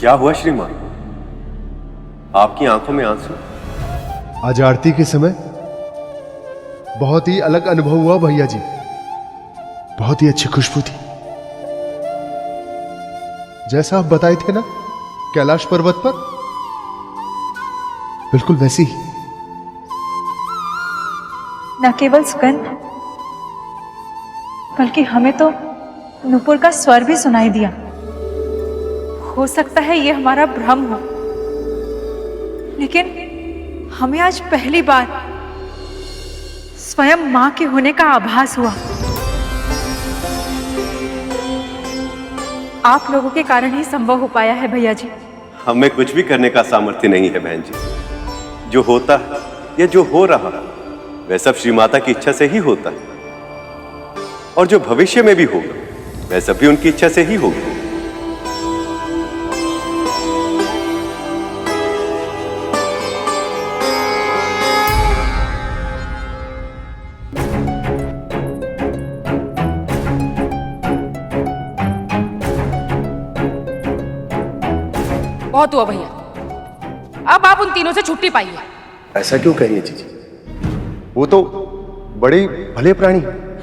क्या हुआ श्रीमान? आपकी आंखों में आंसू? आज आरती के समय बहुत ही अलग अनुभव हुआ भैया जी। बहुत ही अच्छी खुशबू थी, जैसा आप बताए थे ना कैलाश पर्वत पर, बिल्कुल वैसी ही। न केवल सुगंध, बल्कि हमें तो नूपुर का स्वर भी सुनाई दिया। हो सकता है ये हमारा भ्रम हो, लेकिन हमें आज पहली बार स्वयं मां के होने का आभास हुआ। आप लोगों के कारण ही संभव हो पाया है भैया जी। हमें कुछ भी करने का सामर्थ्य नहीं है बहन जी। जो होता है या जो हो रहा है वह सब श्री माता की इच्छा से ही होता है, और जो भविष्य में भी होगा वह सब भी उनकी इच्छा से ही होगा। बहुत हुआ भैया, अब आप उन तीनों से छुट्टी पाइए। ऐसा क्यों कहिए जीजी, वो तो बड़े भले प्राणी।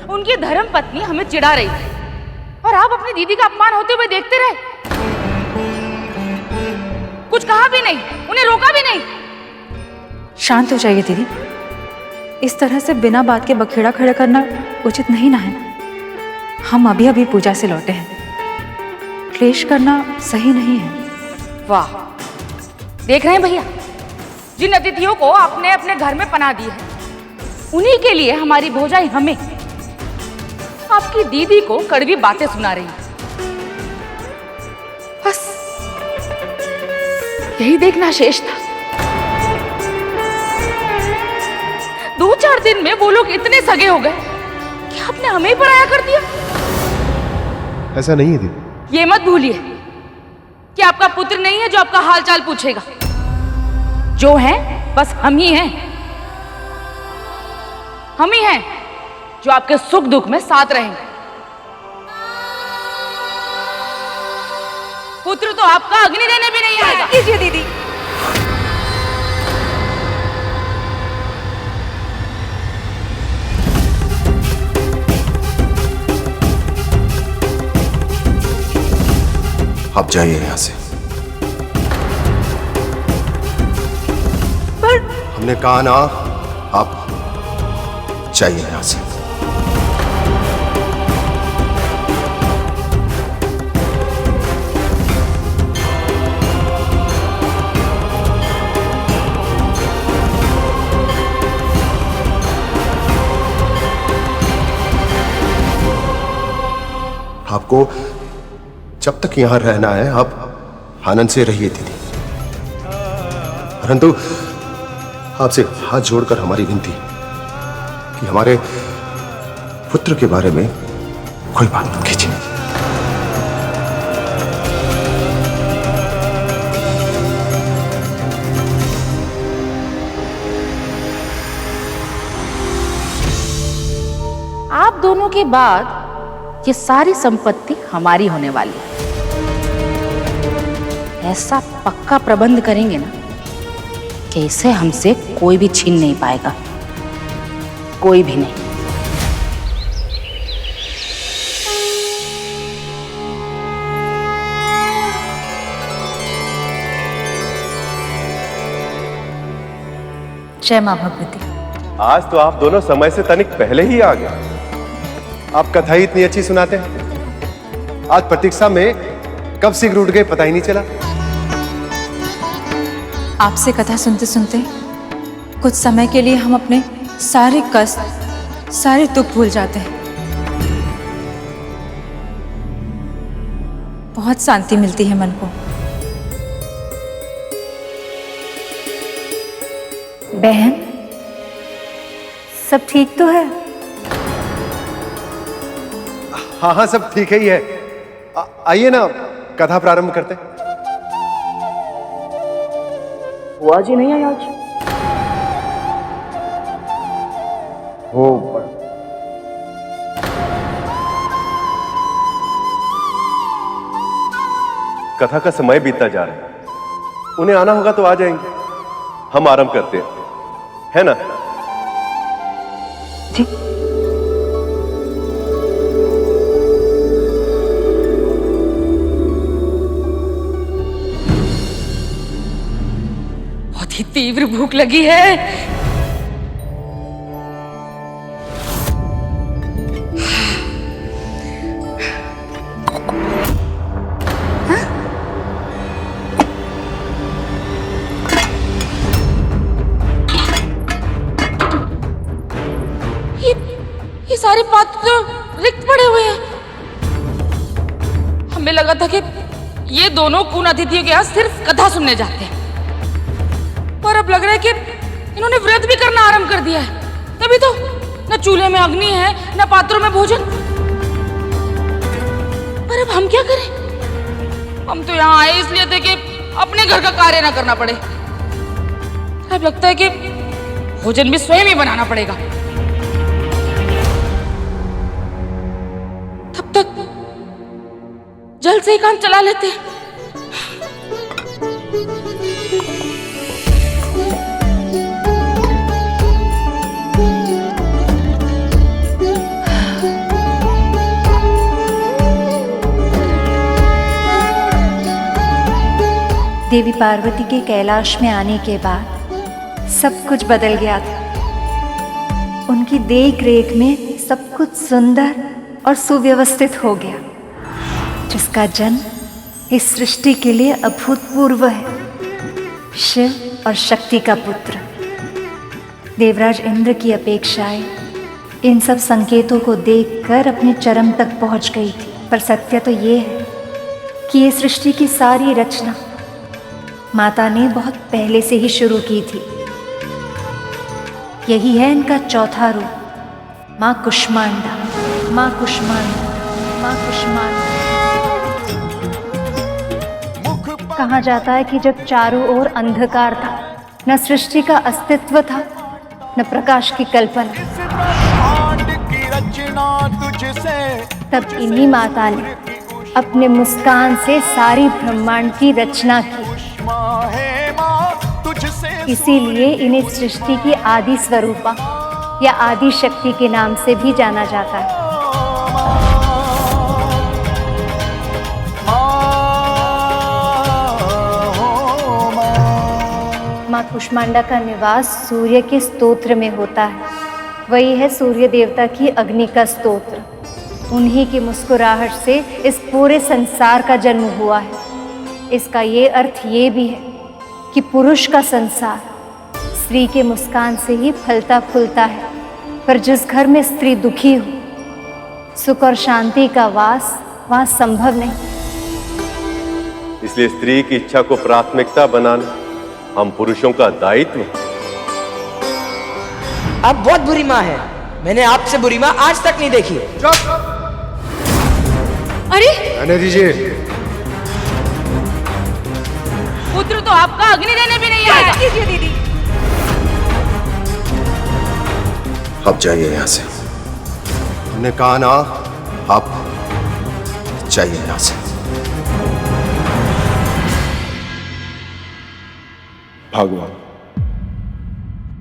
उनकी धर्म पत्नी हमें चिढ़ा रही थी और आप अपनी दीदी का अपमान होते हुए देखते रहे। कुछ कहा भी नहीं, उन्हें रोका भी नहीं। शांत हो जाइए दीदी, इस तरह से बिना बात के बखेड़ा खड़ा करना उचित नहीं ना है। हम अभी अभी पूजा से लौटे हैं, क्लेश करना सही नहीं है। वाह, देख रहे हैं भैया, जिन अतिथियों को आपने अपने घर में पनाह दी है, उन्हीं के लिए हमारी भौजाई हमें आपकी दीदी को कड़वी बातें सुना रही है। बस यही देखना शेष था। 2-4 दिन में वो लोग इतने सगे हो गए कि आपने हमें ही पराया कर दिया। ऐसा नहीं है दीदी। ये मत भूलिए कि आपका पुत्र नहीं है जो आपका हालचाल पूछेगा। जो है बस हम ही हैं। हम ही हैं जो आपके सुख दुख में साथ रहेंगे। पुत्र तो आपका अग्नि देने भी नहीं आएगा। कीजिए दीदी। आप जाइए यहां से। पर हमने कहा ना, आप जाइए यहां से। आपको जब तक यहां रहना है आप आनंद से रहिए दीदी, परंतु आपसे हाथ जोड़कर हमारी विनती कि हमारे पुत्र के बारे में कोई बात मत कीजिए। आप दोनों के बाद ये सारी संपत्ति हमारी होने वाली है। ऐसा पक्का प्रबंध करेंगे ना कि इसे हमसे कोई भी छीन नहीं पाएगा, कोई भी नहीं। जय मां भगवती। आज तो आप दोनों समय से तनिक पहले ही आ गए। आप कथा ही इतनी अच्छी सुनाते हैं, आज प्रतीक्षा में कब शीघ्र उठ गए पता ही नहीं चला। आपसे कथा सुनते सुनते कुछ समय के लिए हम अपने सारे कष्ट, सारे दुख भूल जाते हैं। बहुत शांति मिलती है मन को। बहन, सब ठीक तो है? हाँ हाँ, सब ठीक ही है। आइए ना, कथा प्रारंभ करते हैं। वो आज ही नहीं आई आज। वो कथा का समय बीतता जा रहा है। उन्हें आना होगा तो आ जाएंगे। हम आराम करते हैं, है ना? जी। बहुत ही तीव्र भूख लगी है। ये सारे पात्र तो रिक्त पड़े हुए हैं। हमें लगा था कि ये दोनों कून अतिथियों के यहाँ सिर्फ कथा सुनने जाते हैं, पर अब लग रहा है कि इन्होंने व्रत भी करना आरंभ कर दिया है। तभी तो न चूल्हे में अग्नि है न पात्रों में भोजन। पर अब हम क्या करें? हम तो यहाँ आए इसलिए थे कि अपने घर का कार्य ना करना पड़े। अब लगता है कि भोजन भी स्वयं ही बनाना पड़ेगा। तब तक जल्द से ही काम चला लेते हैं। देवी पार्वती के कैलाश में आने के बाद सब कुछ बदल गया था। उनकी देख रेख में सब कुछ सुंदर और सुव्यवस्थित हो गया, जिसका जन्म इस सृष्टि के लिए अभूतपूर्व है। शिव और शक्ति का पुत्र देवराज इंद्र की अपेक्षाएं इन सब संकेतों को देखकर अपने चरम तक पहुंच गई थी। पर सत्य तो ये है कि ये सृष्टि की सारी रचना माता ने बहुत पहले से ही शुरू की थी। यही है इनका चौथा रूप, माँ कुष्मांडा। माँ कुष्मांडा, माँ कुष्मांडा। कहा जाता है कि जब चारों ओर अंधकार था, न सृष्टि का अस्तित्व था न प्रकाश की कल्पना, तब इन्हीं माता ने अपने मुस्कान से सारी ब्रह्मांड की रचना की। इसीलिए इन्हें सृष्टि की आदि स्वरूपा या आदि शक्ति के नाम से भी जाना जाता है। माँ कुष्मांडा का निवास सूर्य के स्तोत्र में होता है। वही है सूर्य देवता की अग्नि का स्तोत्र। उन्हीं की मुस्कुराहट से इस पूरे संसार का जन्म हुआ है। इसका ये अर्थ ये भी है कि पुरुष का संसार स्त्री के मुस्कान से ही फलता फूलता है। पर जिस घर में स्त्री दुखी हो, सुख और शांति का वास वहाँ संभव नहीं। इसलिए स्त्री की इच्छा को प्राथमिकता बनाना हम पुरुषों का दायित्व। आप बहुत बुरी माँ है। मैंने आपसे बुरी माँ आज तक नहीं देखी। अरे आने दीजिए। पुत्र तो आपका अग्नि देने भी नहीं आएगा। कीजिए दीदी। अब जाइए यहाँ से। हमने कहा ना, आप जाइए यहाँ से। भगवान,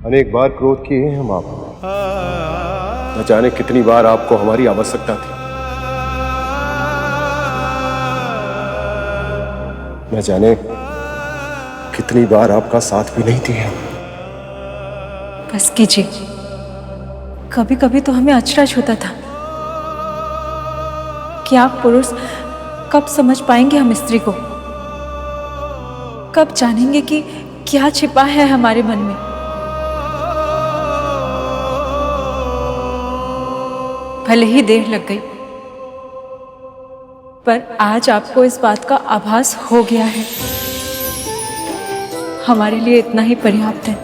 अनेक बार क्रोध किए हैं हम आप। न जाने कितनी बार आपको हमारी आवश्यकता थी। न जाने कितनी बार आपका साथ भी नहीं दिया। बस कीजिए। कभी कभी तो हमें अचरज होता था कि आप पुरुष कब समझ पाएंगे हम स्त्री को, कब जानेंगे कि क्या छिपा है हमारे मन में। भले ही देर लग गई, पर आज आपको इस बात का आभास हो गया है। हमारे लिए इतना ही पर्याप्त है।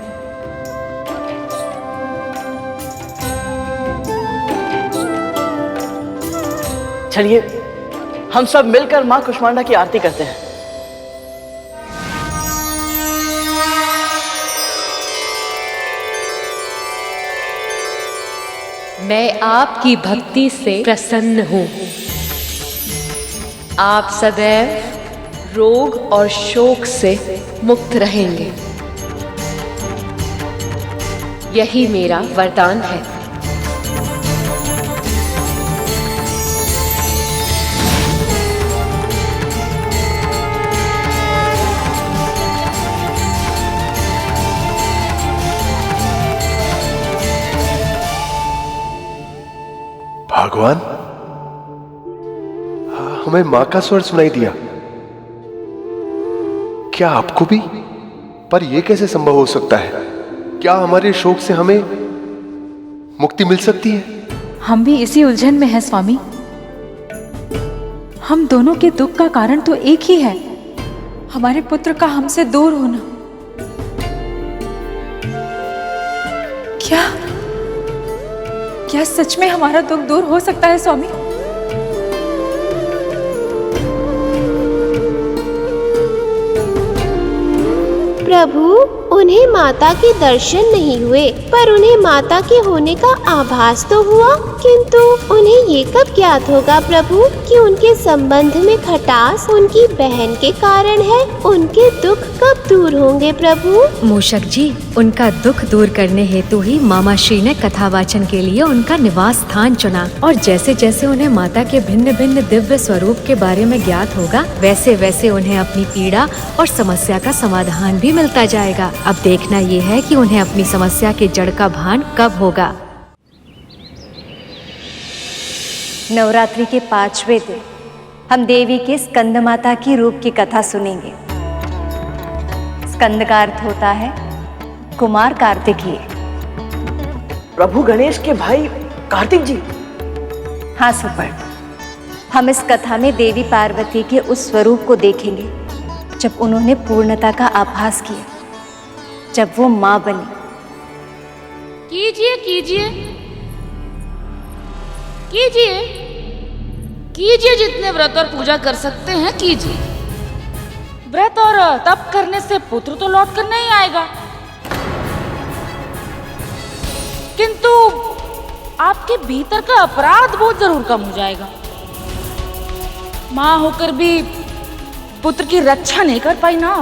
चलिए हम सब मिलकर माँ कुष्मांडा की आरती करते हैं। मैं आपकी भक्ति से प्रसन्न हूँ। आप सदैव रोग और शोक से मुक्त रहेंगे। यही मेरा वरदान है। भगवान, हमें मां का स्वर सुनाई दिया। क्या आपको भी? पर यह कैसे संभव हो सकता है? क्या हमारे शोक से हमें मुक्ति मिल सकती है? हम भी इसी उलझन में हैं स्वामी। हम दोनों के दुख का कारण तो एक ही है, हमारे पुत्र का हमसे दूर होना। क्या सच में हमारा दुख दूर हो सकता है स्वामी? प्रभु, उन्हें माता के दर्शन नहीं हुए, पर उन्हें माता के होने का आभास तो हुआ। किंतु उन्हें ये कब ज्ञात होगा प्रभु कि उनके संबंध में खटास उनकी बहन के कारण है? उनके दुख कब दूर होंगे प्रभु? मूषक जी, उनका दुख दूर करने हेतु ही मामा श्री ने कथावाचन के लिए उनका निवास स्थान चुना। और जैसे जैसे उन्हें माता के भिन्न भिन्न दिव्य स्वरूप के बारे में ज्ञात होगा, वैसे वैसे उन्हें अपनी पीड़ा और समस्या का समाधान भी मिलता जाएगा। अब देखना ये है कि उन्हें अपनी समस्या के जड़ का भान कब होगा। नवरात्रि के 5वें दिन हम देवी के स्कंद माता की रूप की कथा सुनेंगे। स्कंद का अर्थ होता है कुमार कार्तिकीय। प्रभु गणेश के भाई कार्तिक जी। हाँ सुपर, हम इस कथा में देवी पार्वती के उस स्वरूप को देखेंगे जब उन्होंने पूर्णता का आभास किया, जब वो माँ बनी। कीजिए कीजिए कीजिए कीजिए, जितने व्रत और पूजा कर सकते हैं कीजिए। व्रत और तप करने से पुत्र तो लौट कर नहीं आएगा, किंतु आपके भीतर का अपराध बोध जरूर कम हो जाएगा। मां होकर भी पुत्र की रक्षा नहीं कर पाई ना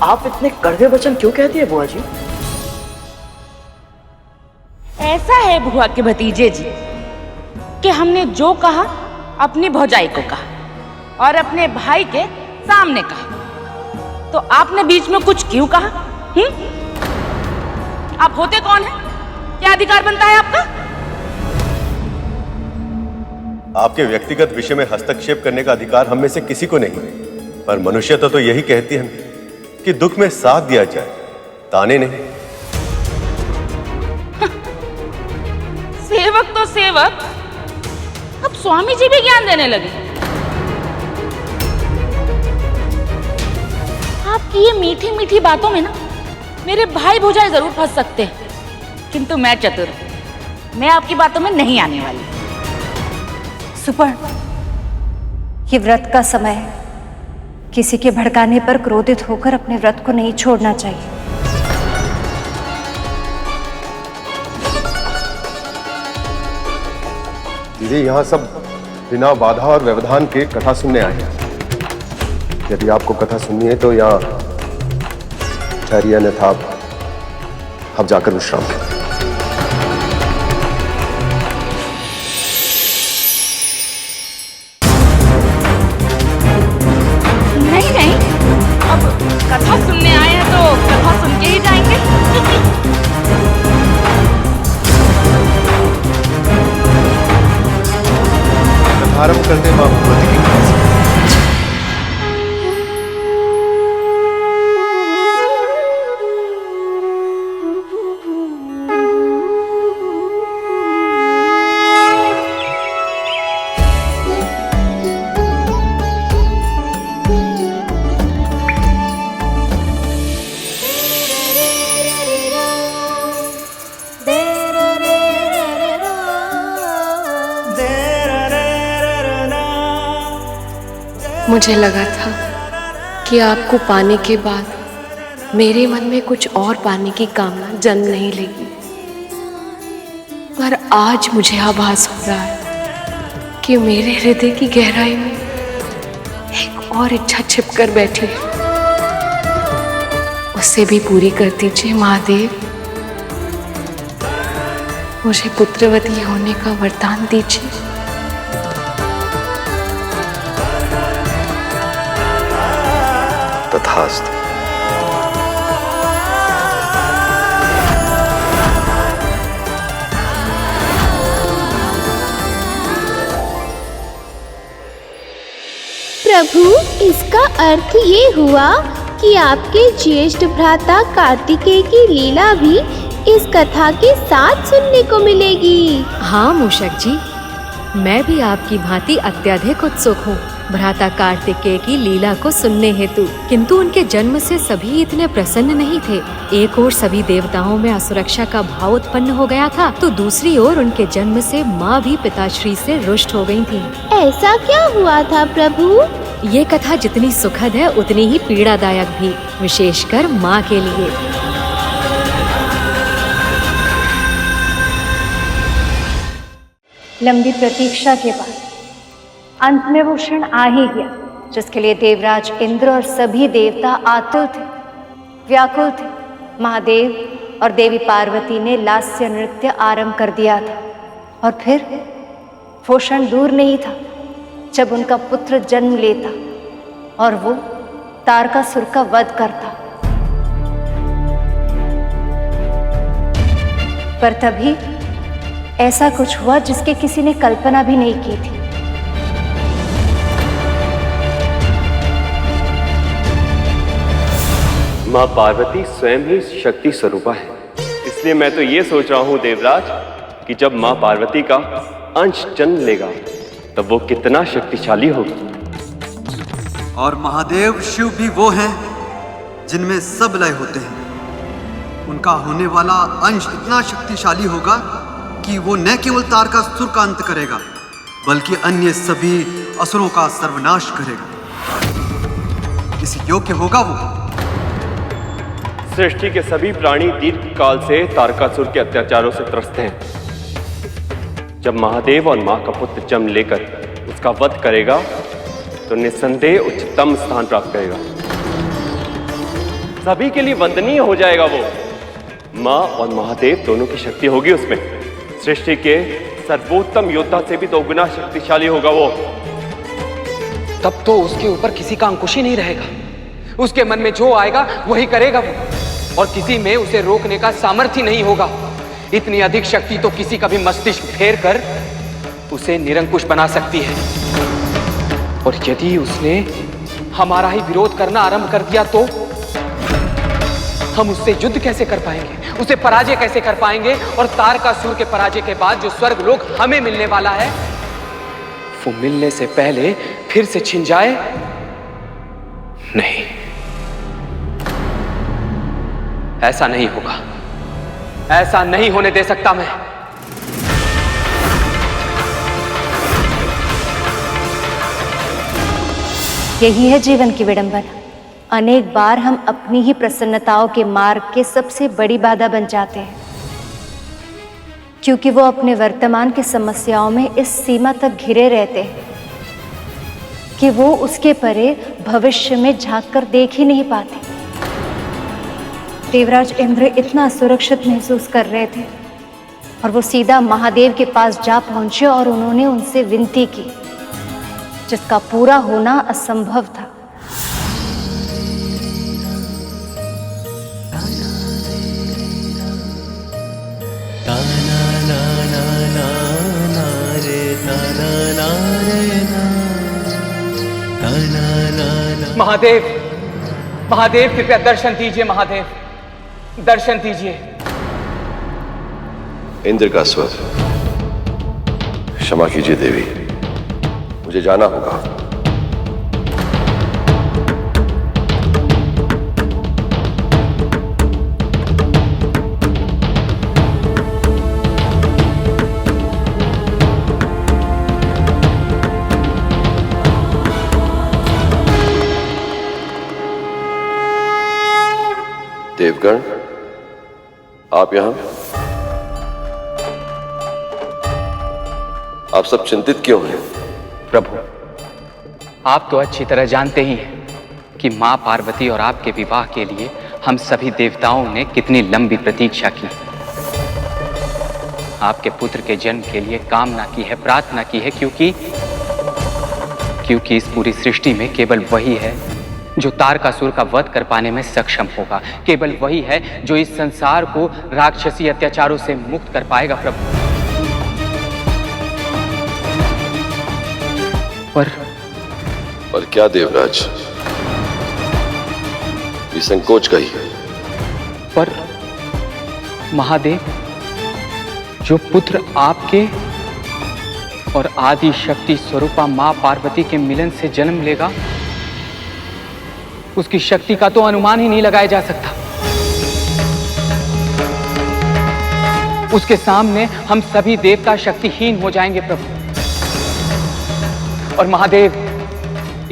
आप इतने कड़वे वचन क्यों कहती है बुआ जी? ऐसा है बुआ के भतीजे जी कि हमने जो कहा अपनी भौजाई को कहा और अपने भाई के सामने कहा, तो आपने बीच में कुछ क्यों कहा? आप होते कौन हैं? क्या अधिकार बनता है आपका? आपके व्यक्तिगत विषय में हस्तक्षेप करने का अधिकार हम में से किसी को नहीं, पर मनुष्यता तो यही कहती है कि दुख में साथ दिया जाए, ताने नहीं। सेवक तो सेवक, अब स्वामी जी भी ज्ञान देने लगे। आपकी ये मीठी मीठी बातों में ना मेरे भाई भौजाई जरूर फंस सकते हैं, किंतु मैं चतुर, मैं आपकी बातों में नहीं आने वाली। सुपर, ये व्रत का समय है, किसी के भड़काने पर क्रोधित होकर अपने व्रत को नहीं छोड़ना चाहिए। दीदी, यहाँ सब बिना बाधा और व्यवधान के कथा सुनने आए हैं। यदि आपको कथा सुननी है तो यहाँ ठहरिए, अन्यथा आप जाकर विश्राम करें। नहीं नहीं, अब कथा सुनने आए हैं तो कथा सुन के ही जाएंगे। आरंभ करते मां भगवती की कृपा से। मुझे लगा था कि आपको पाने के बाद मेरे मन में कुछ और पाने की कामना जन्म नहीं लेगी, पर आज मुझे आभास हो रहा है कि मेरे हृदय की गहराई में एक और इच्छा छिपकर बैठी है, उसे भी पूरी कर दीजिए महादेव। मुझे पुत्रवती होने का वरदान दीजिए। तथास्तु। प्रभु, इसका अर्थ ये हुआ कि आपके ज्येष्ठ भ्राता कार्तिकेय की लीला भी इस कथा के साथ सुनने को मिलेगी। हाँ मूषक जी, मैं भी आपकी भांति अत्यधिक उत्सुक हूँ भ्राता कार्तिकेय की लीला को सुनने हेतु। किंतु उनके जन्म से सभी इतने प्रसन्न नहीं थे। एक ओर सभी देवताओं में असुरक्षा का भाव उत्पन्न हो गया था, तो दूसरी ओर उनके जन्म से माँ भी पिताश्री से रुष्ट हो गई थी। ऐसा क्या हुआ था प्रभु? ये कथा जितनी सुखद है उतनी ही पीड़ादायक भी, विशेषकर माँ के लिए। लंबी प्रतीक्षा के बाद अंत में वो क्षण आ ही गया जिसके लिए देवराज इंद्र और सभी देवता आतुर थे, व्याकुल थे। महादेव और देवी पार्वती ने लास्य नृत्य आरंभ कर दिया था और फिर वो क्षण दूर नहीं था जब उनका पुत्र जन्म लेता और वो तारकासुर का वध करता। पर तभी ऐसा कुछ हुआ जिसके किसी ने कल्पना भी नहीं की थी। माँ पार्वती स्वयं ही शक्ति स्वरूपा है, इसलिए मैं तो ये सोच रहा हूँ देवराज कि जब माँ पार्वती का अंश जन्म लेगा तब वो कितना शक्तिशाली होगा। और महादेव शिव भी वो हैं जिनमें सब लय होते हैं। उनका होने वाला अंश इतना शक्तिशाली होगा कि वो न केवल तारकासुर का अंत करेगा बल्कि अन्य सभी असुरों का सर्वनाश करेगा। किस योग्य होगा वो? सृष्टि के सभी प्राणी दीर्घ काल से तारकासुर के अत्याचारों से त्रस्त हैं। जब महादेव और मां का पुत्र जन्म लेकर उसका वध करेगा तो निस्संदेह उच्चतम स्थान प्राप्त करेगा। सभी के लिए वंदनीय हो जाएगा वो। मां और महादेव दोनों की शक्ति होगी उसमें। सृष्टि के सर्वोत्तम योद्धा से भी 2 गुना शक्तिशाली होगा वो। तब तो उसके ऊपर किसी का अंकुश ही नहीं रहेगा। उसके मन में जो आएगा वही करेगा वो, और किसी में उसे रोकने का सामर्थ्य नहीं होगा। इतनी अधिक शक्ति तो किसी का भी मस्तिष्क फेर कर उसे निरंकुश बना सकती है। और यदि उसने हमारा ही विरोध करना आरंभ कर दिया तो हम उससे युद्ध कैसे कर पाएंगे, उसे पराजय कैसे कर पाएंगे? और तारकासुर के पराजय के बाद जो स्वर्गलोक हमें मिलने वाला है वो मिलने से पहले फिर से छिन जाए? नहीं, ऐसा नहीं होगा। ऐसा नहीं होने दे सकता मैं। यही है जीवन की विडंबना। अनेक बार हम अपनी ही प्रसन्नताओं के मार्ग के सबसे बड़ी बाधा बन जाते हैं, क्योंकि वो अपने वर्तमान की समस्याओं में इस सीमा तक घिरे रहते हैं कि वो उसके परे भविष्य में झांक कर देख ही नहीं पाते। देवराज इंद्र इतना सुरक्षित महसूस कर रहे थे और वो सीधा महादेव के पास जा पहुंचे और उन्होंने उनसे विनती की, जिसका पूरा होना असंभव था। महादेव, महादेव कृपया दर्शन दीजिए। महादेव दर्शन दीजिए। इंद्र का स्वर। क्षमा कीजिए देवी, मुझे जाना होगा। देवगण, आप यहां? आप सब चिंतित क्यों हैं? प्रभु, आप तो अच्छी तरह जानते ही हैं कि मां पार्वती और आपके विवाह के लिए हम सभी देवताओं ने कितनी लंबी प्रतीक्षा की। आपके पुत्र के जन्म के लिए कामना की है, प्रार्थना की है, क्योंकि इस पूरी सृष्टि में केवल वही है जो तारकासुर का वध कर पाने में सक्षम होगा। केवल वही है जो इस संसार को राक्षसी अत्याचारों से मुक्त कर पाएगा प्रभु। पर क्या देवराज, ये संकोच का ही है। पर महादेव, जो पुत्र आपके और आदि शक्ति स्वरूपा मां पार्वती के मिलन से जन्म लेगा, उसकी शक्ति का तो अनुमान ही नहीं लगाया जा सकता। उसके सामने हम सभी देवता शक्तिहीन हो जाएंगे प्रभु। और महादेव,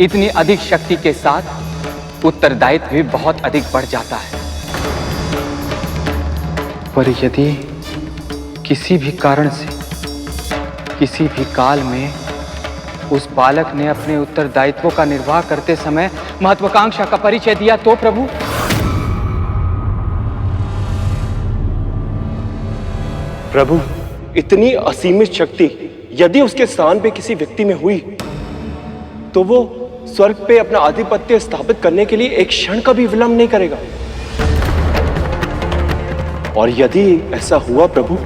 इतनी अधिक शक्ति के साथ उत्तरदायित्व भी बहुत अधिक बढ़ जाता है। पर यदि किसी भी कारण से, किसी भी काल में उस बालक ने अपने उत्तरदायित्वों का निर्वाह करते समय महत्वाकांक्षा का परिचय दिया तो प्रभु? प्रभु, इतनी असीमित शक्ति यदि उसके स्थान पे किसी व्यक्ति में हुई तो वो स्वर्ग पे अपना आधिपत्य स्थापित करने के लिए एक क्षण का भी विलंब नहीं करेगा। और यदि ऐसा हुआ प्रभु,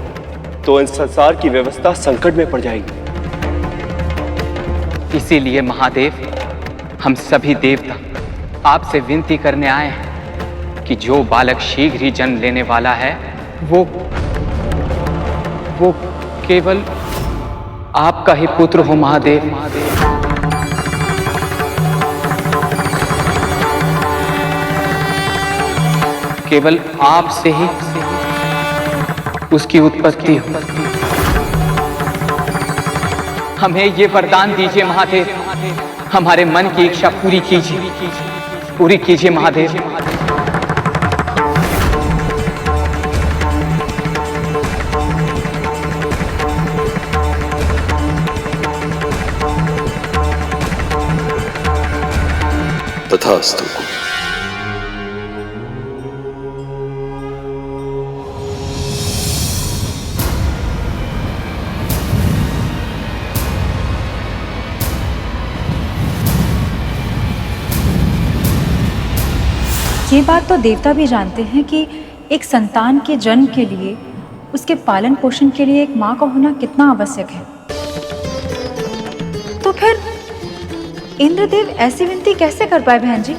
तो इन संसार की व्यवस्था संकट में पड़ जाएगी। इसीलिए महादेव, हम सभी देवता आपसे विनती करने आए हैं कि जो बालक शीघ्र ही जन्म लेने वाला है वो केवल आपका ही पुत्र हो महादेव। केवल आपसे ही उसकी उत्पत्ति हो। हमें ये वरदान दीजिए महादेव, हमारे मन की इच्छा पूरी कीजिए महादेव। तथास्तु। ये बात तो देवता भी जानते हैं कि एक संतान के जन्म के लिए, उसके पालन पोषण के लिए एक माँ का होना कितना आवश्यक है। तो फिर इंद्रदेव ऐसी विनती कैसे कर पाए बहन जी?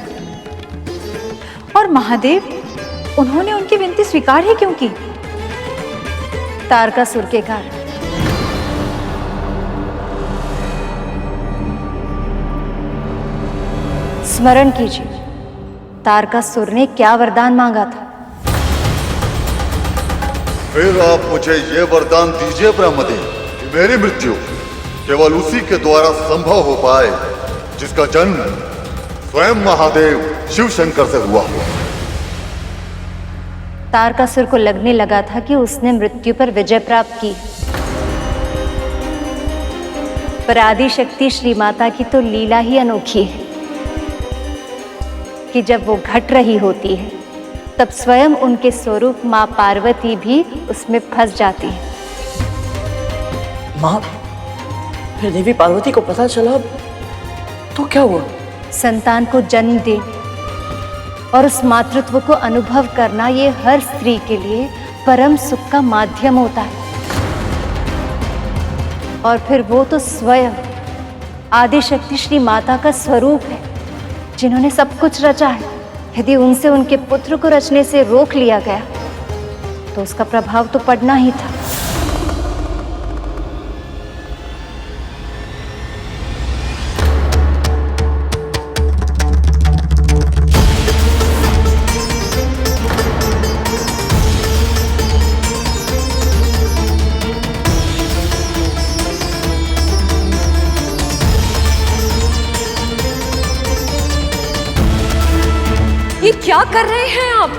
और महादेव, उन्होंने उनकी विनती स्वीकार ही क्यों की? तारकासुर के कारण। स्मरण कीजिए, तारकासुर ने क्या वरदान मांगा था? फिर आप मुझे ये वरदान दीजिए ब्रह्मदेव कि मेरी मृत्यु केवल उसी के द्वारा संभव हो पाए जिसका जन्म स्वयं महादेव शिव शंकर से हुआ हो। तारकासुर को लगने लगा था कि उसने मृत्यु पर विजय प्राप्त की, पर आदि शक्ति श्री माता की तो लीला ही अनोखी है कि जब वो घट रही होती है तब स्वयं उनके स्वरूप माँ पार्वती भी उसमें फंस जाती है। माँ, फिर देवी पार्वती को पता चला तो क्या हुआ? संतान को जन्म दे और उस मातृत्व को अनुभव करना, ये हर स्त्री के लिए परम सुख का माध्यम होता है। और फिर वो तो स्वयं आदि शक्ति श्री माता का स्वरूप है, जिन्होंने सब कुछ रचा है। यदि उनसे उनके पुत्र को रचने से रोक लिया गया तो उसका प्रभाव तो पड़ना ही था। ये क्या कर रहे हैं आप?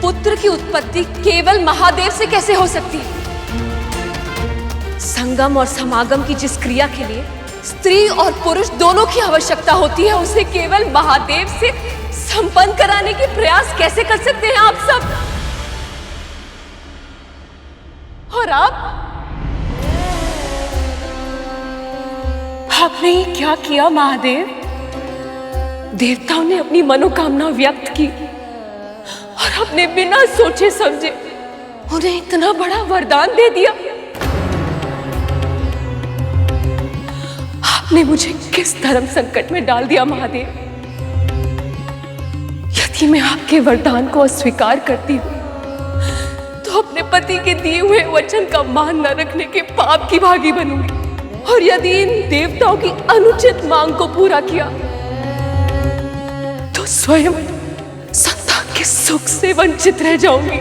पुत्र की उत्पत्ति केवल महादेव से कैसे हो सकती है? संगम और समागम की जिस क्रिया के लिए स्त्री और पुरुष दोनों की आवश्यकता होती है, उसे केवल महादेव से संपन्न कराने की प्रयास कैसे कर सकते हैं आप सब? और आपने ये क्या किया महादेव? देवताओं ने अपनी मनोकामना व्यक्त की और अपने बिना सोचे समझे उन्हें इतना बड़ा वरदान दे दिया। आपने मुझे किस धर्म संकट में डाल दिया महादेव? यदि मैं आपके वरदान को अस्वीकार करती हूं तो अपने पति के दिए हुए वचन का मान न रखने के पाप की भागी बनूंगी, और यदि इन देवताओं की अनुचित मांग को पूरा किया तो स्वयं संतान के सुख से वंचित रह जाऊंगी।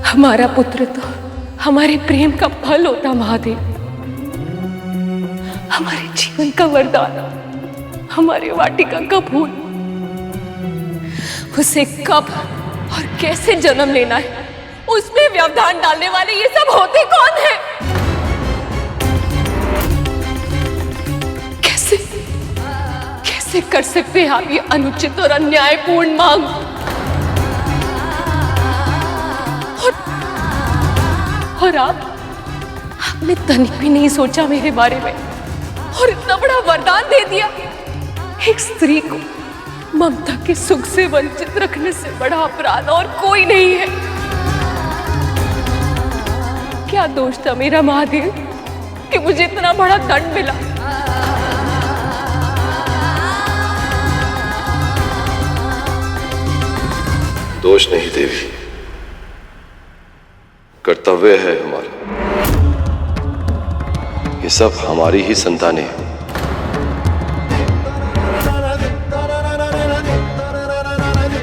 हमारा पुत्र तो हमारे प्रेम का फल होता महादेव, हमारे जीवन का वरदान, हमारे वाटिका का फूल। उसे कब और कैसे जन्म लेना है, उसमें व्यवधान डालने वाले ये सब होते कौन हैं? कैसे कर सकते हैं आप ये अनुचित और अन्यायपूर्ण मांग? और आपने तनिक भी नहीं सोचा मेरे बारे में और इतना बड़ा वरदान दे दिया। एक स्त्री को ममता के सुख से वंचित रखने से बड़ा अपराध और कोई नहीं है। क्या दोष था मेरा महादेव कि मुझे इतना बड़ा दंड मिला? दोष नहीं देवी, कर्तव्य है हमारा। ये सब हमारी ही संतानें हैं।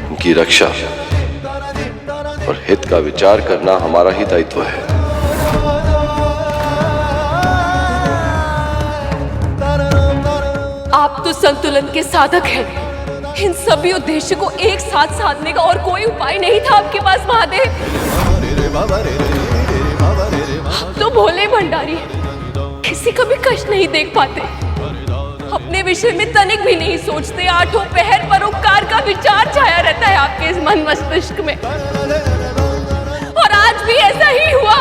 उनकी रक्षा और हित का विचार करना हमारा ही दायित्व है। आप तो संतुलन के साधक हैं। इन सभी उद्देश्य को एक साथ साधने का और कोई उपाय नहीं था आपके पास महादेव? तो भोले भंडारी किसी का भी कष्ट नहीं देख पाते, अपने विषय में तनिक भी नहीं सोचते। आठों पहर परोपकार का विचार छाया रहता है आपके इस मन मस्तिष्क में, और आज भी ऐसा ही हुआ।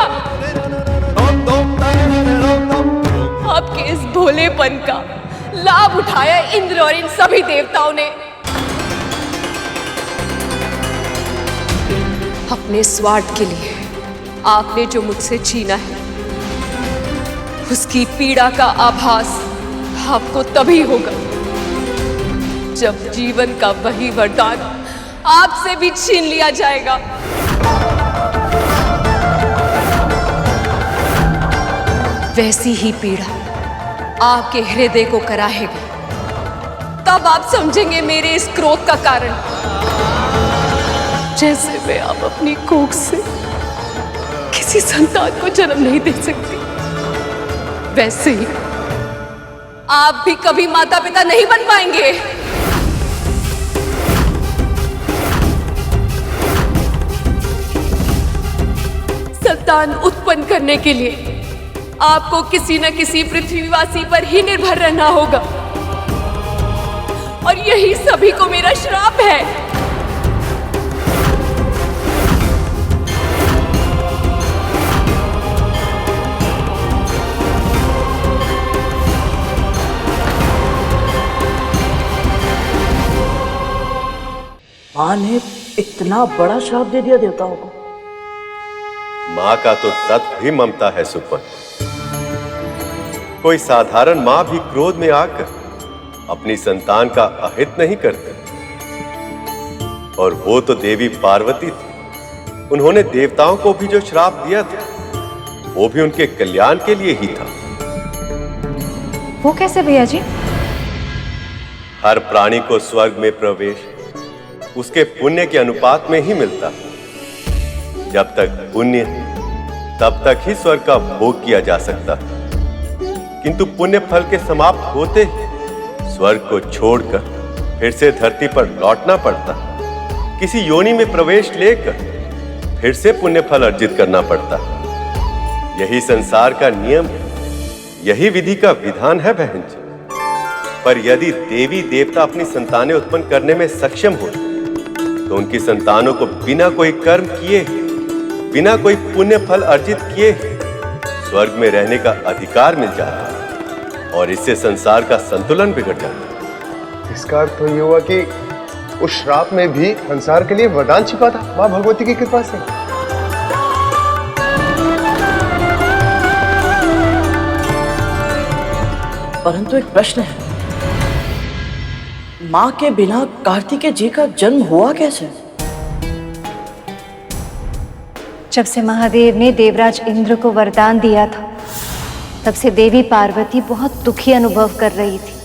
आपके इस भोलेपन का लाभ उठाया इंद्र और इन सभी देवताओं ने। अपने स्वार्थ के लिए आपने जो मुझसे छीना है, उसकी पीड़ा का आभास आपको तभी होगा जब जीवन का वही वरदान आपसे भी छीन लिया जाएगा। वैसी ही पीड़ा आपके हृदय को कराहेगी। तब आप समझेंगे मेरे इस क्रोध का कारण। जैसे मैं आप अपनी कोख से किसी संतान को जन्म नहीं दे सकती, वैसे ही आप भी कभी माता पिता नहीं बन पाएंगे। संतान उत्पन्न करने के लिए आपको किसी न किसी पृथ्वीवासी पर ही निर्भर रहना होगा, और यही सभी को मेरा श्राप है। माँ ने इतना बड़ा श्राप दे दिया देवताओं को। मां का तो तत्व ही ममता है सुपन। कोई साधारण मां भी क्रोध में आकर अपनी संतान का अहित नहीं करती, और वो तो देवी पार्वती थी। उन्होंने देवताओं को भी जो श्राप दिया था, वो भी उनके कल्याण के लिए ही था। वो कैसे भैया जी? हर प्राणी को स्वर्ग में प्रवेश उसके पुण्य के अनुपात में ही मिलता है। जब तक पुण्य तब तक ही स्वर्ग का भोग किया जा सकता है, किंतु पुण्य फल के समाप्त होते ही स्वर्ग को छोड़कर फिर से धरती पर लौटना पड़ता। किसी योनि में प्रवेश लेकर फिर से पुण्य फल अर्जित करना पड़ता। यही संसार का नियम है, यही विधि का विधान है बहन जी। पर यदि देवी देवता अपनी संतानें उत्पन्न करने में सक्षम हो तो उनकी संतानों को बिना कोई कर्म किए, बिना कोई पुण्य फल अर्जित किए स्वर्ग में रहने का अधिकार मिल जाता है और इससे संसार का संतुलन बिगड़ जाता है। इसका अर्थ तो ये हुआ कि उस श्राप में भी संसार के लिए वरदान छिपा था मां भगवती की कृपा से। परंतु एक प्रश्न है, माँ के बिना कार्तिकेय जी का जन्म हुआ कैसे? जब से महादेव ने देवराज इंद्र को वरदान दिया था, तब से देवी पार्वती बहुत दुखी अनुभव कर रही थी।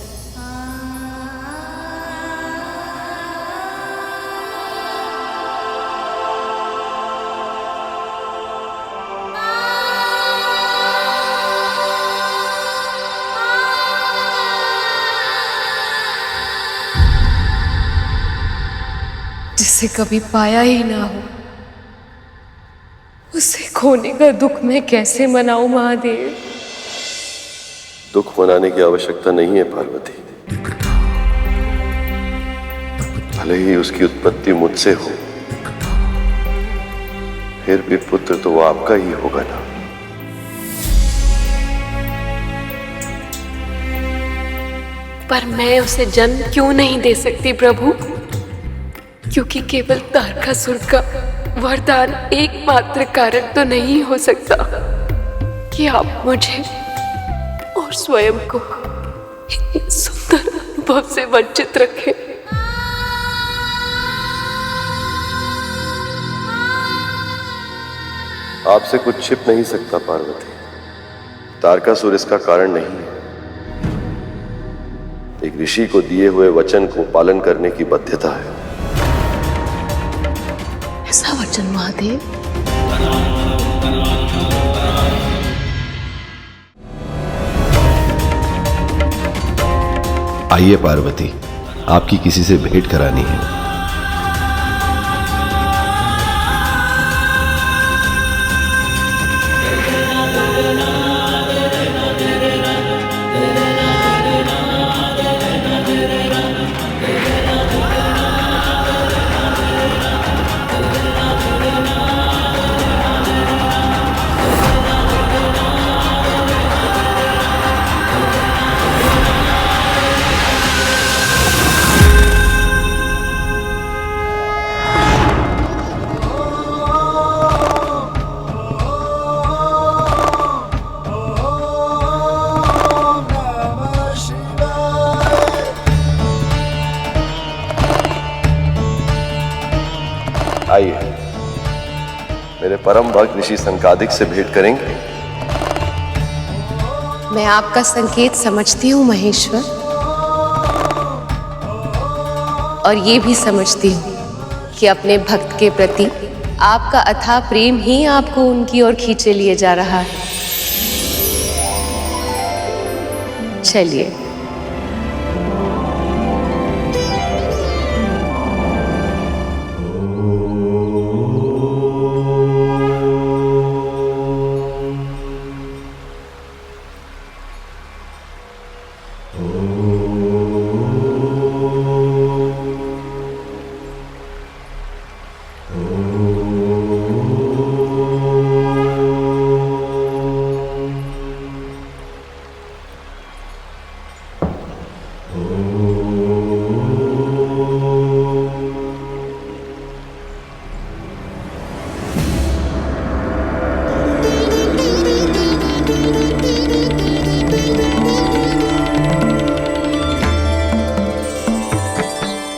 जिसे कभी पाया ही ना हो, उसे खोने का दुख मैं कैसे मनाऊं महादेव? दुख मनाने की आवश्यकता नहीं है पार्वती। भले ही उसकी उत्पत्ति मुझसे हो, फिर भी पुत्र तो वो आपका ही होगा ना। पर मैं उसे जन्म क्यों नहीं दे सकती प्रभु? क्योंकि केवल तारकासुर का वरदान एकमात्र कारण तो नहीं हो सकता कि आप मुझे और स्वयं को इतने सुंदर अनुभव से वंचित रखें। आपसे कुछ छिप नहीं सकता पार्वती। तारकासुर इसका कारण नहीं है। एक ऋषि को दिए हुए वचन को पालन करने की बाध्यता है। ऐसा वचन महादेव? आइए पार्वती, आपकी किसी से भेंट करानी है। आइए, मेरे परम भक्त ऋषि संकादिक से भेंट करेंगे। मैं आपका संकेत समझती हूँ महेश्वर, और ये भी समझती हूँ कि अपने भक्त के प्रति आपका अथाह प्रेम ही आपको उनकी ओर खींचे लिए जा रहा है। चलिए।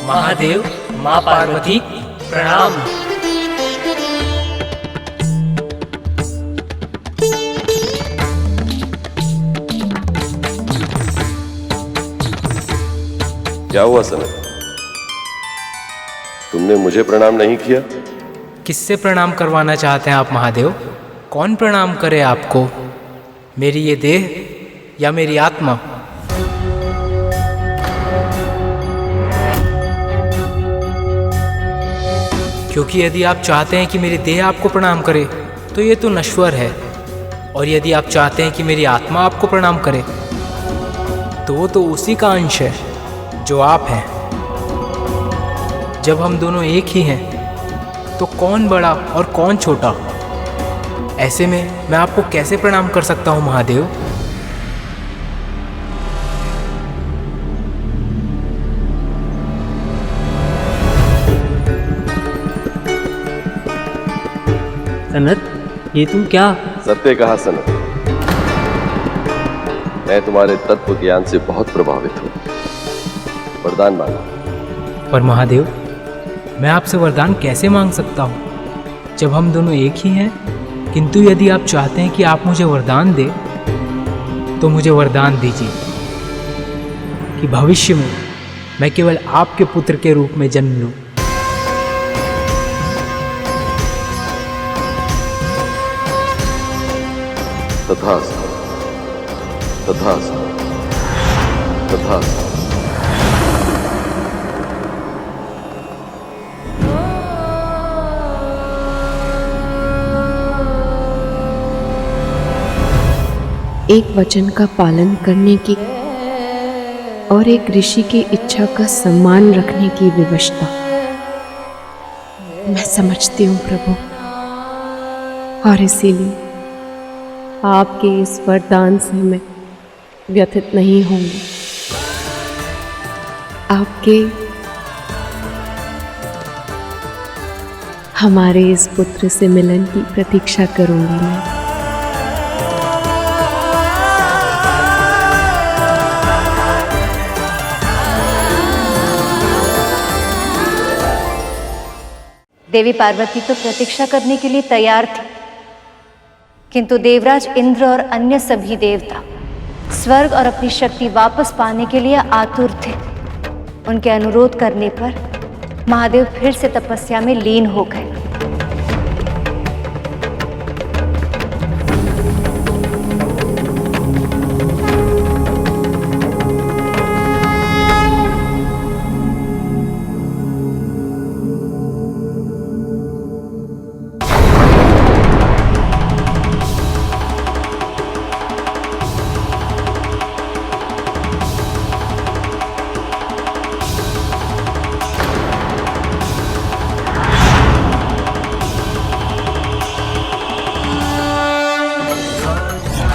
महादेव, माँ पार्वती, प्रणाम। क्या हुआ सनत? तुमने मुझे प्रणाम नहीं किया? किससे प्रणाम करवाना चाहते हैं आप महादेव? कौन प्रणाम करे आपको? मेरी ये देह या मेरी आत्मा? क्योंकि यदि आप चाहते हैं कि मेरी देह आपको प्रणाम करे तो ये तो नश्वर है और यदि आप चाहते हैं कि मेरी आत्मा आपको प्रणाम करे तो वो तो उसी का अंश है जो आप हैं। जब हम दोनों एक ही हैं तो कौन बड़ा और कौन छोटा? ऐसे में मैं आपको कैसे प्रणाम कर सकता हूँ महादेव? सनत, ये तुम क्या? सत्य कहा सनत। मैं तुम्हारे तत्व ज्ञान से बहुत प्रभावित हूँ। वरदान मांगो। पर महादेव, मैं आपसे वरदान कैसे मांग सकता हूँ जब हम दोनों एक ही हैं? किंतु यदि आप चाहते हैं कि आप मुझे वरदान दे तो मुझे वरदान दीजिए कि भविष्य में मैं केवल आपके पुत्र के रूप में जन्म लूं। तथास्तु, तथास्तु, तथास्तु। एक वचन का पालन करने की और एक ऋषि की इच्छा का सम्मान रखने की विवशता मैं समझती हूँ प्रभु, और इसीलिए आपके इस वरदान से मैं व्यथित नहीं होंगी। आपके हमारे इस पुत्र से मिलन की प्रतीक्षा करूंगी मैं। देवी पार्वती तो प्रतीक्षा करने के लिए तैयार थी, किंतु देवराज इंद्र और अन्य सभी देवता स्वर्ग और अपनी शक्ति वापस पाने के लिए आतुर थे। उनके अनुरोध करने पर महादेव फिर से तपस्या में लीन हो गए।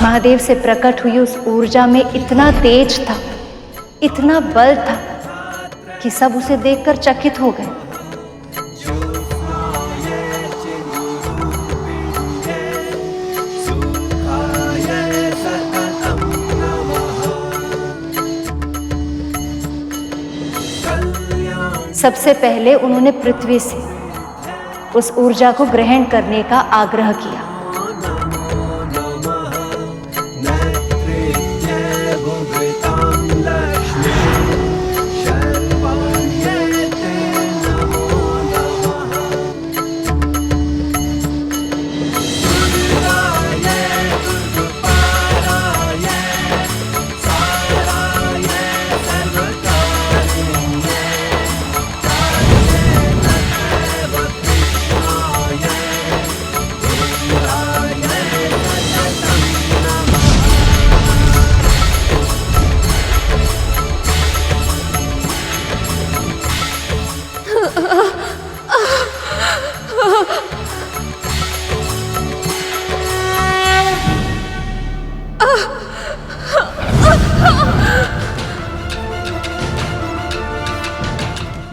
महादेव से प्रकट हुई उस ऊर्जा में इतना तेज था, इतना बल था कि सब उसे देखकर चकित हो गए। सबसे पहले उन्होंने पृथ्वी से उस ऊर्जा को ग्रहण करने का आग्रह किया।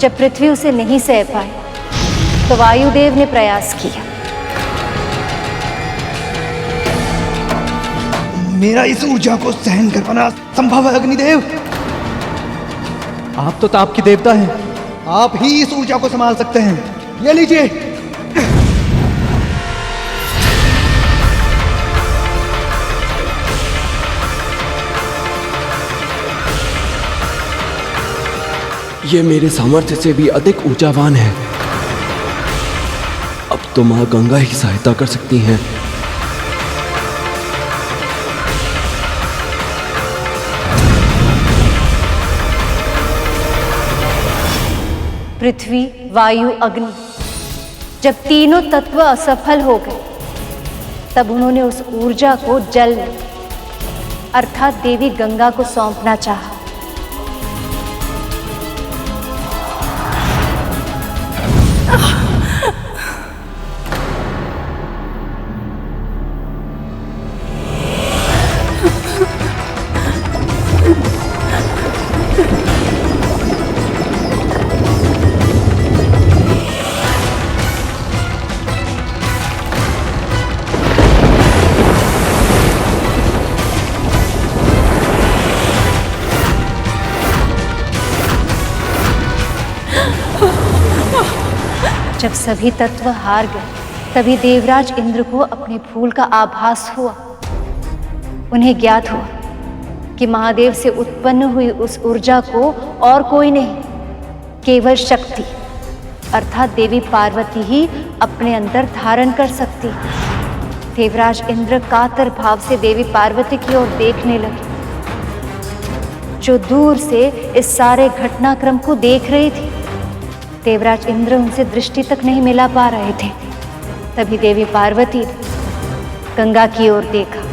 जब पृथ्वी उसे नहीं सह पाई तो वायुदेव ने प्रयास किया। मेरा इस ऊर्जा को सहन कर पाना संभव है अग्निदेव? आप तो ताप की देवता हैं, आप ही इस ऊर्जा को संभाल सकते हैं। ये लीजिए। ये मेरे सामर्थ्य से भी अधिक ऊर्जावान है। अब तो मां गंगा ही सहायता कर सकती हैं। पृथ्वी, वायु, अग्नि जब तीनों तत्व असफल हो गए तब उन्होंने उस ऊर्जा को जल में अर्थात देवी गंगा को सौंपना चाहा। जब सभी तत्व हार गए तभी देवराज इंद्र को अपने फूल का आभास हुआ। उन्हें ज्ञात हुआ कि महादेव से उत्पन्न हुई उस ऊर्जा को और कोई नहीं, केवल शक्ति अर्थात देवी पार्वती ही अपने अंदर धारण कर सकती। देवराज इंद्र कातर भाव से देवी पार्वती की ओर देखने लगे, जो दूर से इस सारे घटनाक्रम को देख रही थी। देवराज इंद्र उनसे दृष्टि तक नहीं मिला पा रहे थे। तभी देवी पार्वती ने गंगा की ओर देखा।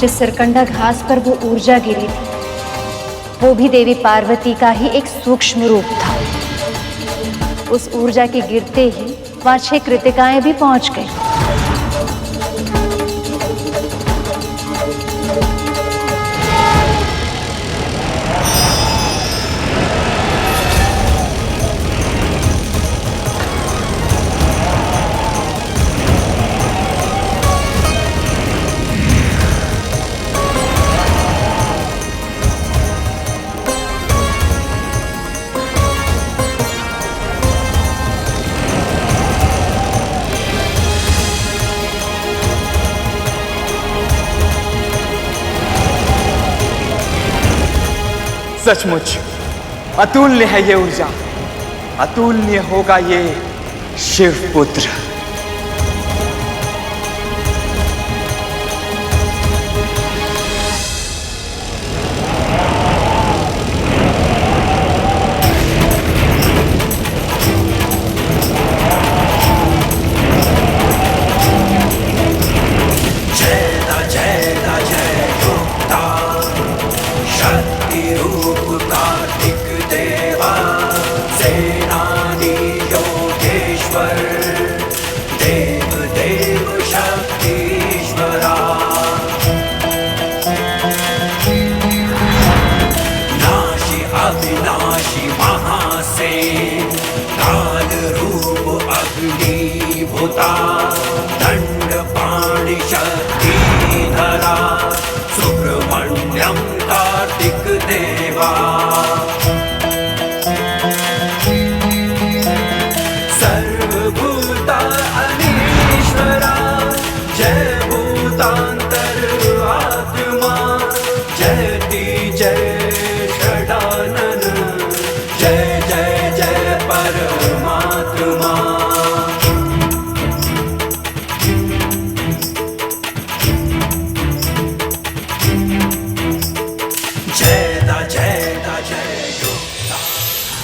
जिस सरकंडा घास पर वो ऊर्जा गिरी थी वो भी देवी पार्वती का ही एक सूक्ष्म रूप था। उस ऊर्जा के गिरते ही वहां 6 कृतिकाएं भी पहुंच गई। सचमुच अतुल्य है ये ऊर्जा, अतुल्य होगा ये शिवपुत्र। दंड पाणि शक्तिधरा सुब्रह्मण्यम कार्तिक देवा सर्वभूता अनीश्वरा जय भूतांतर आत्मा जयति जय षडानन जय जय जय परमात्मा।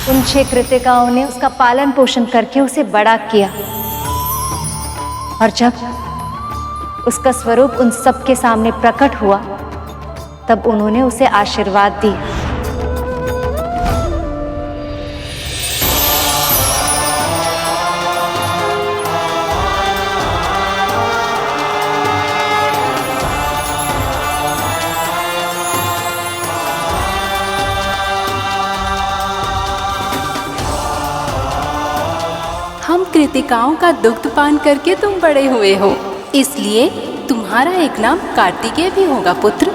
उन 6 कृतिकाओं ने उसका पालन पोषण करके उसे बड़ा किया और जब उसका स्वरूप उन सबके सामने प्रकट हुआ तब उन्होंने उसे आशीर्वाद दिया। हम कृतिकाओं का दुग्ध पान करके तुम बड़े हुए हो, इसलिए तुम्हारा एक नाम कार्तिकेय भी होगा पुत्र।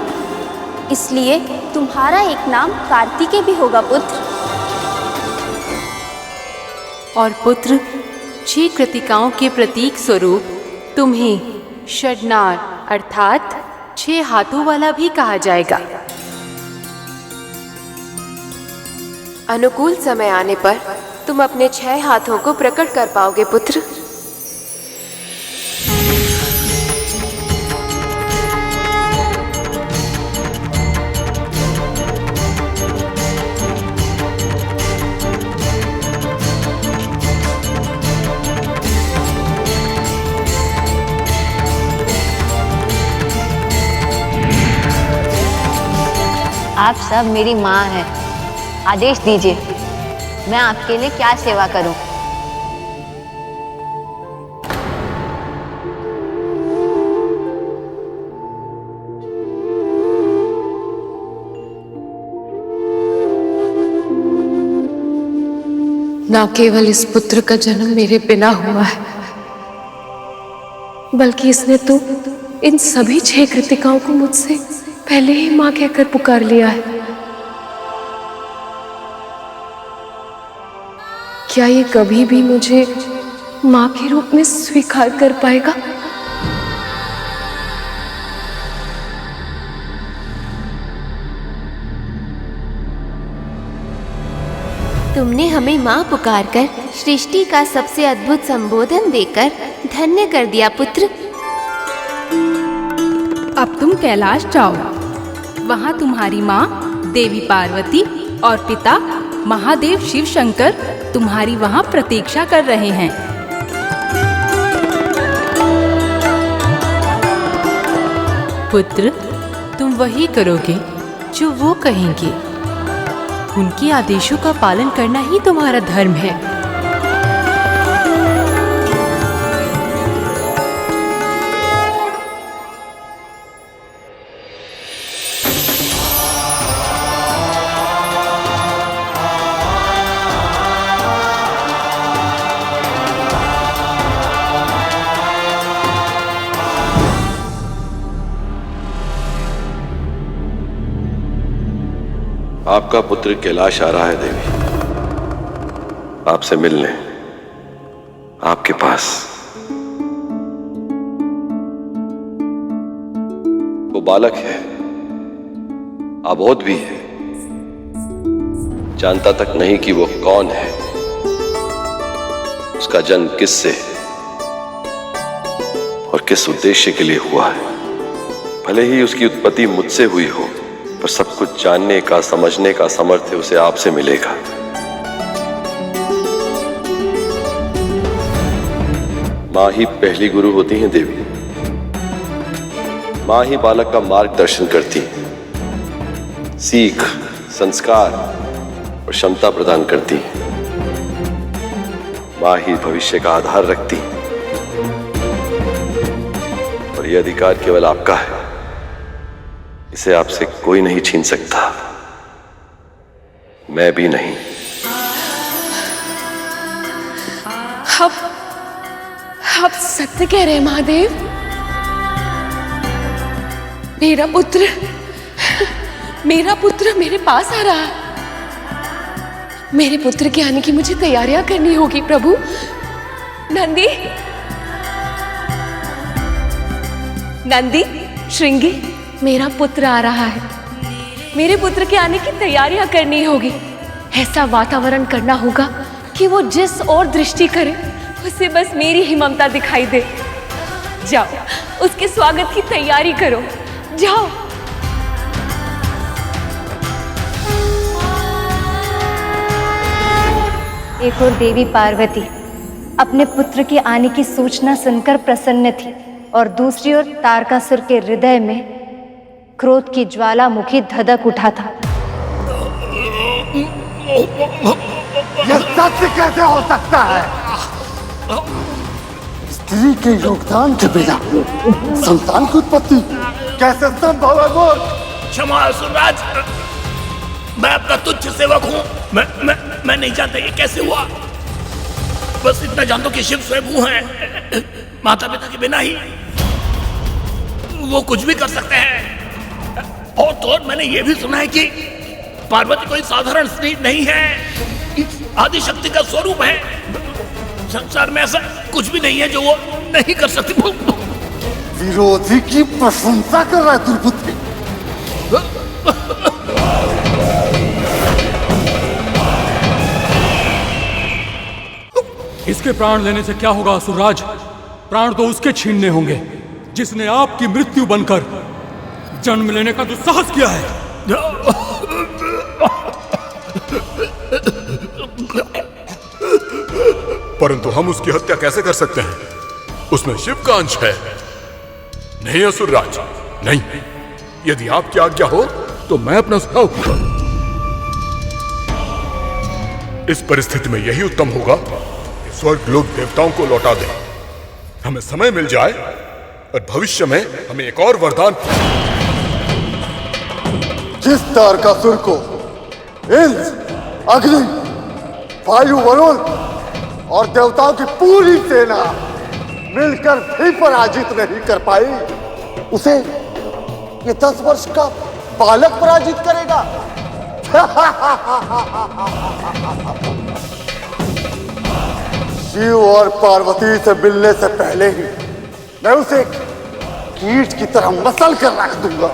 इसलिए तुम्हारा एक नाम कार्तिकेय भी होगा पुत्र। और पुत्र 6 कृतिकाओं के प्रतीक स्वरूप तुम्हें षडनार अर्थात 6 हाथों वाला भी कहा जाएगा। अनुकूल समय आने पर तुम अपने 6 हाथों को प्रकट कर पाओगे पुत्र। आप सब मेरी माँ हैं। आदेश दीजिए, मैं आपके लिए क्या सेवा करूं? ना केवल इस पुत्र का जन्म मेरे बिना हुआ है, बल्कि इसने तो इन सभी 6 कृतिकाओं को मुझसे पहले ही मां कहकर पुकार लिया है। क्या ये कभी भी मुझे मां के रूप में स्वीकार कर पाएगा? तुमने हमें माँ पुकारकर सृष्टि का सबसे अद्भुत संबोधन देकर धन्य कर दिया पुत्र। अब तुम कैलाश जाओ, वहाँ तुम्हारी माँ देवी पार्वती और पिता महादेव शिव शंकर तुम्हारी वहाँ प्रतीक्षा कर रहे हैं। पुत्र, तुम वही करोगे जो वो कहेंगे। उनके आदेशों का पालन करना ही तुम्हारा धर्म है। आपका पुत्र कैलाश आ रहा है देवी, आपसे मिलने, आपके पास। वो बालक है, अबोध भी है, जानता तक नहीं कि वो कौन है, उसका जन्म किससे और किस उद्देश्य के लिए हुआ है। भले ही उसकी उत्पत्ति मुझसे हुई हो, पर सब कुछ जानने का, समझने का सामर्थ्य उसे आपसे मिलेगा। मां ही पहली गुरु होती हैं देवी। मां ही बालक का मार्गदर्शन करती है, सीख, संस्कार और क्षमता प्रदान करती है। मां ही भविष्य का आधार रखती है और यह अधिकार केवल आपका है, इसे आपसे कोई नहीं छीन सकता, मैं भी नहीं। आप सत्य कह रहे हैं महादेव। मेरा पुत्र मेरे पास आ रहा है। मेरे पुत्र के आने की मुझे तैयारियां करनी होगी प्रभु। नंदी, श्रृंगी, मेरा पुत्र आ रहा है। मेरे पुत्र के आने की तैयारियां करनी होगी। ऐसा वातावरण करना होगा कि वो जिस ओर दृष्टि करे उसे बस मेरी ही ममता दिखाई दे। जाओ, उसके स्वागत की तैयारी करो, जाओ। एक और देवी पार्वती अपने पुत्र के आने की सूचना सुनकर प्रसन्न थी और दूसरी ओर तारकासुर के हृदय में क्रोध की ज्वालामुखी धधक उठा था। यह सत्य कैसे हो सकता है? स्त्री के योगदान के बिना संतान की उत्पत्ति कैसे संभव है? बोल। क्षमा असुरराज, मैं आपका तुच्छ सेवक हूँ। मैं नहीं जानता ये कैसे हुआ। बस इतना जानता हूँ कि शिव स्वयं हैं। माता पिता के बिना ही वो कुछ भी कर सकते हैं। और तो और मैंने ये भी सुना है कि पार्वती कोई साधारण स्त्री नहीं है, आदि शक्ति का स्वरूप है। संसार में ऐसा कुछ भी नहीं है जो वो नहीं कर सकती। विरोधी की प्रशंसा कर रहा है दुर्बुद्धि। इसके प्राण लेने से क्या होगा असुरराज? प्राण तो उसके छीनने होंगे जिसने आपकी मृत्यु बनकर जन्म लेने का दुस्साहस किया है। परंतु हम उसकी हत्या कैसे कर सकते हैं? उसमें शिव का अंश है। नहीं असुरराज, नहीं। यदि आपकी आज्ञा हो तो मैं अपना सुझाव दूंगा। इस परिस्थिति में यही उत्तम होगा कि स्वर्ग लोग देवताओं को लौटा दें। हमें समय मिल जाए और भविष्य में हमें एक और वरदान। जिस तारकासुर को इंद्र, अग्नि, वायु, वरुण और देवताओं की पूरी सेना मिलकर भी पराजित नहीं कर पाई, उसे ये 10 वर्ष का बालक पराजित करेगा। शिव और पार्वती से मिलने से पहले ही मैं उसे कीट की तरह मसल कर रख दूंगा।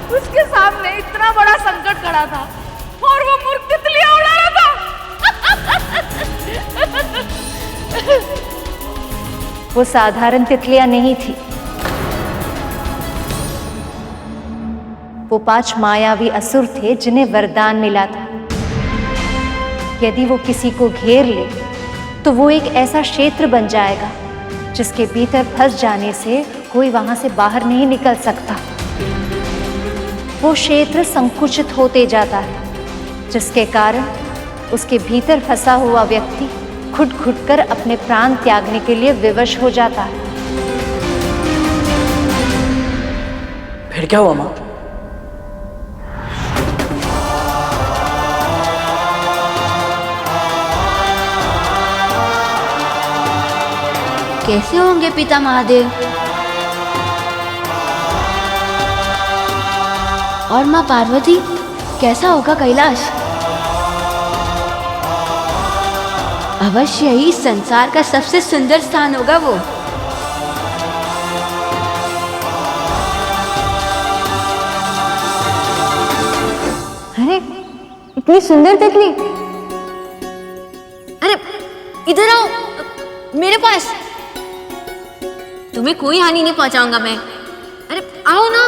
उसके सामने इतना बड़ा संकट खड़ा था और वो मूर्ख तितलियां उड़ा रहा था। वो साधारण तितलियां नहीं थी, वो 5 मायावी असुर थे जिन्हें वरदान मिला था। यदि वो किसी को घेर ले तो वो एक ऐसा क्षेत्र बन जाएगा जिसके भीतर फंस जाने से कोई वहां से बाहर नहीं निकल सकता। वो क्षेत्र संकुचित होते जाता है, जिसके कारण उसके भीतर फंसा हुआ व्यक्ति घुट-घुट कर अपने प्राण त्यागने के लिए विवश हो जाता है। फिर क्या हुआ माँ? कैसे होंगे पिता महादेव? और माँ पार्वती, कैसा होगा कैलाश? अवश्य ही संसार का सबसे सुंदर स्थान होगा वो। अरे इतनी सुंदर तितली, अरे इधर आओ मेरे पास, तुम्हें कोई हानि नहीं पहुंचाऊंगा मैं। अरे आओ ना।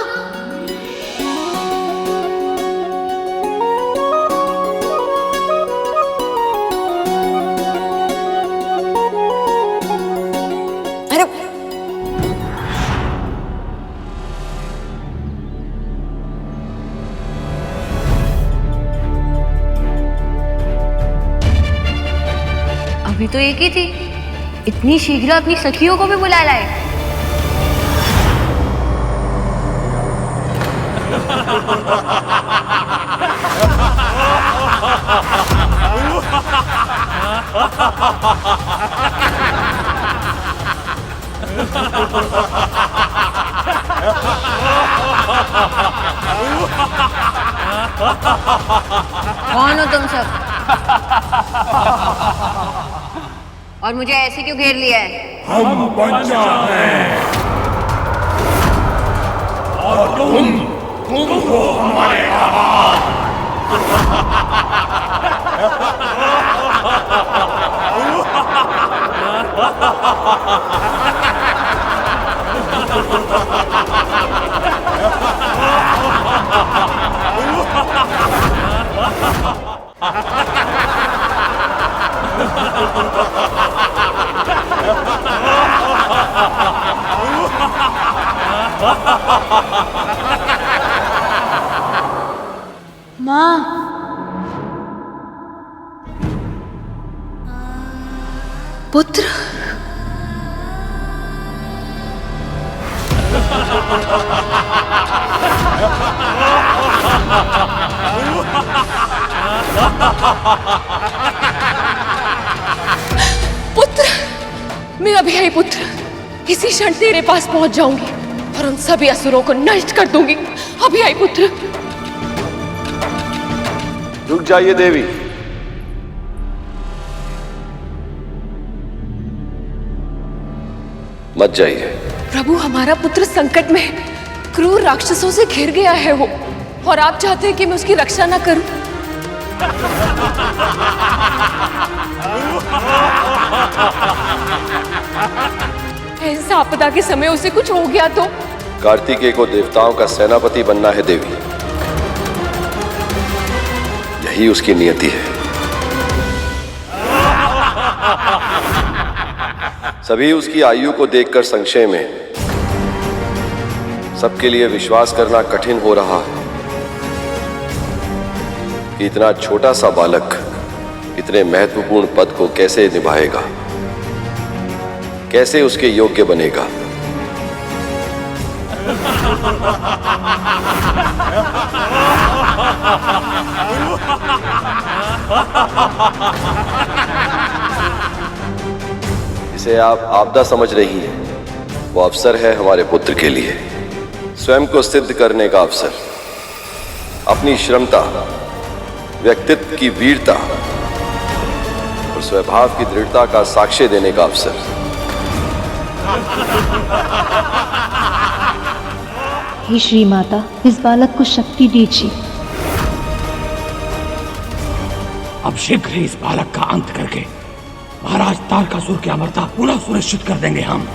अरे अभी तो एक ही थी, इतनी शीघ्र अपनी सखियों को भी बुला लाए। कौन हो तुम सब? और मुझे ऐसे क्यों घेर लिया है? हम पंचा हैं और तुम हो हमारे आवाज। माँ, पुत्र। पुत्र, मैं अभी आई पुत्र, इसी क्षण तेरे पास पहुंच जाऊंगी और उन सभी असुरों को नष्ट कर दूंगी। अभी आई पुत्र। रुक जाइए देवी। मत जाइए। प्रभु, हमारा पुत्र संकट में है। क्रूर राक्षसों से घिर गया है वो, और आप चाहते हैं कि मैं उसकी रक्षा ना करूं? ऐसा आपदा के समय उसे कुछ हो गया तो? कार्तिकेय को देवताओं का सेनापति बनना है देवी, यही उसकी नियति है। सभी उसकी आयु को देखकर संशय में, सबके लिए विश्वास करना कठिन हो रहा है कि इतना छोटा सा बालक इतने महत्वपूर्ण पद को कैसे निभाएगा, कैसे उसके योग्य बनेगा। इसे आप आपदा समझ रही हैं, वो अवसर है हमारे पुत्र के लिए स्वयं को सिद्ध करने का अवसर, अपनी श्रमता, व्यक्तित्व की वीरता और स्वभाव की दृढ़ता का साक्ष्य देने का अवसर। हे श्री माता, इस बालक को शक्ति दीजिए। अब शीघ्र ही इस बालक का अंत करके महाराज तारकासुर की अमरता पुनः सुनिश्चित कर देंगे हम।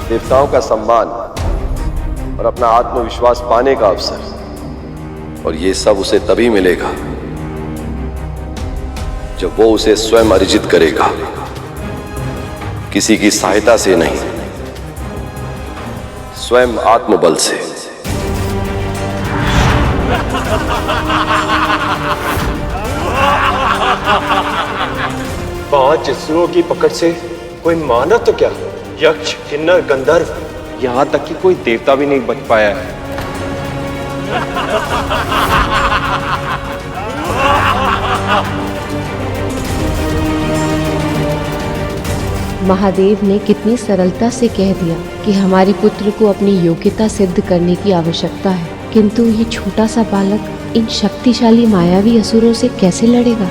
देवताओं का सम्मान और अपना आत्मविश्वास पाने का अवसर, और ये सब उसे तभी मिलेगा जब वो उसे स्वयं अर्जित करेगा, किसी की सहायता से नहीं, स्वयं आत्मबल से। पांच असुरों की पकड़ से कोई मानव तो क्या, यक्ष, किन्नर, गंधर्व, यहां तक कि कोई देवता भी नहीं बच पाया है। महादेव ने कितनी सरलता से कह दिया कि हमारे पुत्र को अपनी योग्यता सिद्ध करने की आवश्यकता है, किंतु ये छोटा सा बालक इन शक्तिशाली मायावी असुरों से कैसे लड़ेगा?